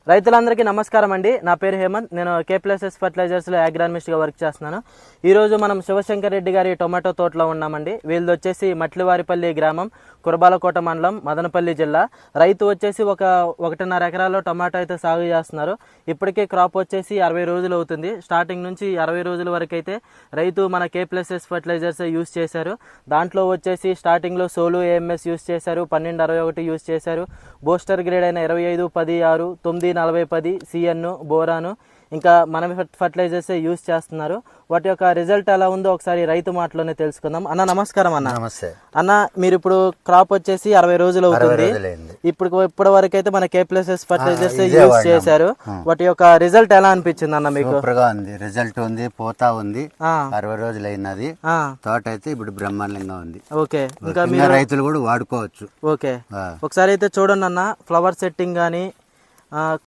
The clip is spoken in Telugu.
రైతులందరికీ నమస్కారం అండి. నా పేరు హేమంత్. నేను K+S ఫర్టిలైజర్స్లో అగ్రానమిస్ట్గా వర్క్ చేస్తున్నాను. ఈరోజు మనం శివశంకర్ రెడ్డి గారి టొమాటో తోటలో ఉన్నామండి. వీళ్ళది వచ్చేసి మట్లివారిపల్లి గ్రామం, కురబాలకోట మండలం, మదనపల్లి జిల్లా. రైతు వచ్చేసి 1.5 ఎకరాల్లో టొమాటో అయితే సాగు చేస్తున్నారు. ఇప్పటికే క్రాప్ వచ్చేసి 60 రోజులు అవుతుంది. స్టార్టింగ్ నుంచి 60 రోజుల వరకు అయితే రైతు మన K+S ఫర్టిలైజర్స్ యూస్ చేశారు. దాంట్లో వచ్చేసి స్టార్టింగ్లో సోలు AMS యూస్ చేశారు, 1261 యూస్ చేశారు, బూస్టర్ గ్రేడ్ అయిన 25-10-6, 9-40-10, CN, బోరాను, ఇంకా మన ఫర్టిలైజర్స్ యూస్ చేస్తున్నారు. వాటి యొక్క రిజల్ట్ ఎలా ఉందో ఒకసారి రైతు మాటలోనే తెలుసుకుందాం. అన్న నమస్కారం. అన్న నమస్తే అన్న, మీరు ఇప్పుడు క్రాప్ వచ్చేసి 60 రోజులు అవుతుంది. ఇప్పటి వరకు అయితే మన K+S ఫర్టిలైజర్స్ యూస్ చేశారు. వాటి యొక్క రిజల్ట్ ఎలా అనిపించింది అన్న మీకు? సూపర్ గా ఉంది. రిజల్ట్ ఉంది, పోతా ఉంది. 60 రోజులు అయినది. తోట అయితే ఇప్పుడు బ్రహ్మాండంగా ఉంది. ఓకే, ఇంకా రైతులు కూడా వాడుకోవచ్చు. ఓకే, ఒకసారి అయితే చూడండి అన్న, ఫ్లవర్ సెట్టింగ్ గానీ